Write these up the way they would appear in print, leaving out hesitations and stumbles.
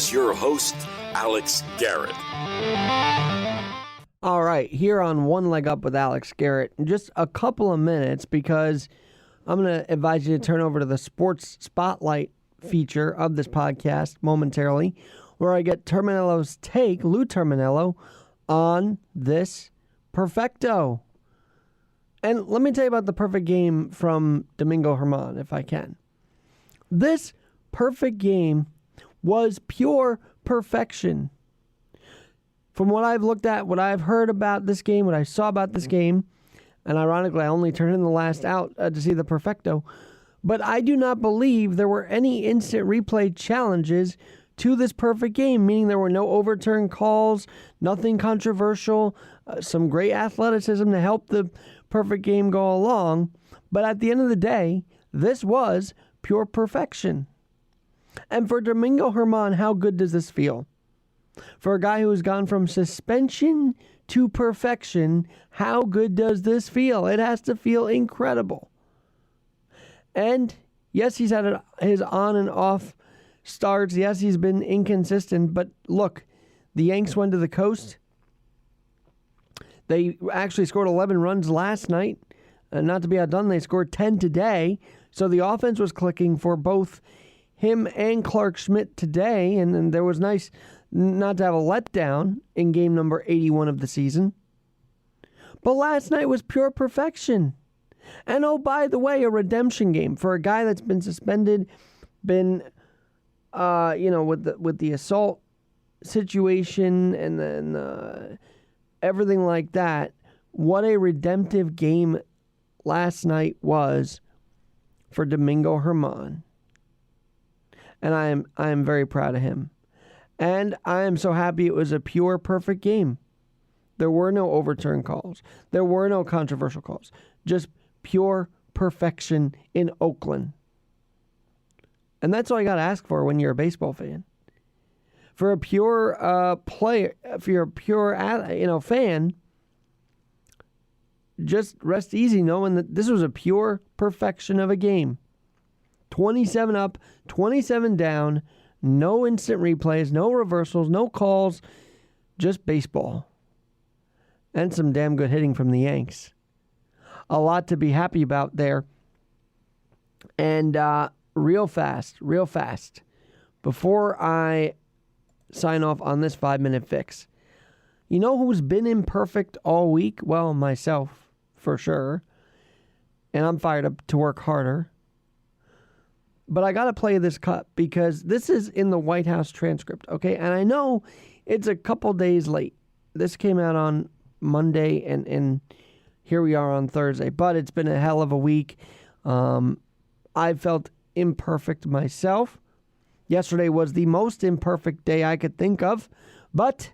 here's your host, Alex Garrett. All right, here on One Leg Up with Alex Garrett, in just a couple of minutes, because I'm going to advise you to turn over to the Sports Spotlight feature of this podcast momentarily, where I get Terminello's take, Lou Terminello, on this perfecto. And let me tell you about the perfect game from Domingo Germán, if I can. This perfect game was pure perfection. From what I've looked at, what I've heard about this game, what I saw about this game, and ironically, I only turned in the last out to see the perfecto, but I do not believe there were any instant replay challenges to this perfect game, meaning there were no overturned calls, nothing controversial, some great athleticism to help the perfect game go along. But at the end of the day, this was pure perfection. And for Domingo Germán, how good does this feel? For a guy who has gone from suspension to perfection, how good does this feel? It has to feel incredible. And yes, he's had his on and off starts. Yes, he's been inconsistent. But look, the Yanks went to the coast. They actually scored 11 runs last night. And not to be outdone, they scored 10 today. So the offense was clicking for both him and Clark Schmidt today. And there was nice not to have a letdown in game number 81 of the season. But last night was pure perfection. And oh, by the way, a redemption game for a guy that's been suspended, been, with the assault situation and then everything like that. What a redemptive game last night was for Domingo Germán. And I am very proud of him. And I am so happy it was a pure, perfect game. There were no overturned calls. There were no controversial calls. Just pure perfection in Oakland. And that's all you got to ask for when you're a baseball fan. For a pure player, if you're a pure fan, just rest easy knowing that this was a pure perfection of a game. 27 up, 27 down, no instant replays, no reversals, no calls, just baseball. And some damn good hitting from the Yanks. A lot to be happy about there. And real fast, before I sign off on this 5-minute fix, you know who's been imperfect all week? Well, myself, for sure. And I'm fired up to work harder. But I got to play this cut because this is in the White House transcript, okay? And I know it's a couple days late. This came out on Monday, and here we are on Thursday. But it's been a hell of a week. I felt imperfect myself. Yesterday was the most imperfect day I could think of. But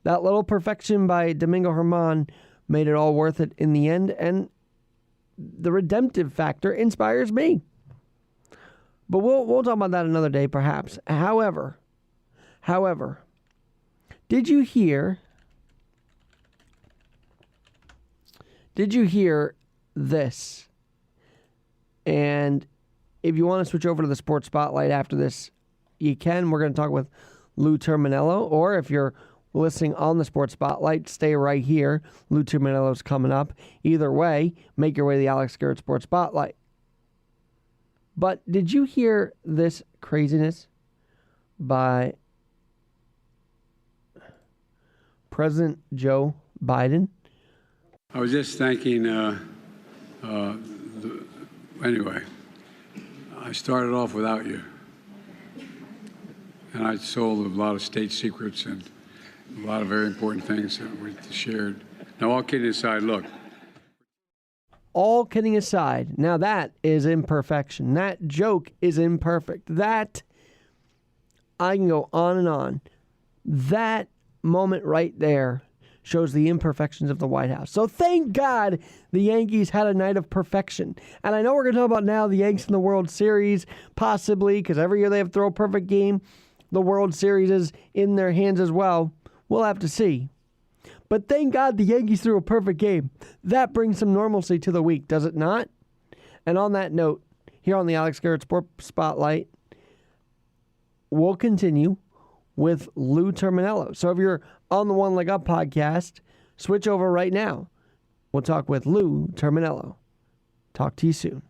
that little perfection by Domingo Germán made it all worth it in the end. And the redemptive factor inspires me. But we'll talk about that another day, perhaps. However, did you hear this? And if you want to switch over to the Sports Spotlight after this, you can. We're going to talk with Lou Terminello. Or if you're listening on the Sports Spotlight, stay right here. Lou Terminello's coming up. Either way, make your way to the Alex Garrett Sports Spotlight. But did you hear this craziness by President Joe Biden? I was just thanking, anyway, I started off without you. And I sold a lot of state secrets and a lot of very important things that we shared. Now, all kidding aside, look. All kidding aside, now that is imperfection. That joke is imperfect. That, I can go on and on. That moment right there shows the imperfections of the White House. So thank God the Yankees had a night of perfection. And I know we're going to talk about now the Yanks in the World Series, possibly, because every year they have to throw a perfect game. The World Series is in their hands as well. We'll have to see. But thank God the Yankees threw a perfect game. That brings some normalcy to the week, does it not? And on that note, here on the Alex Garrett Sports Spotlight, we'll continue with Lou Terminello. So if you're on the One Leg Up podcast, switch over right now. We'll talk with Lou Terminello. Talk to you soon.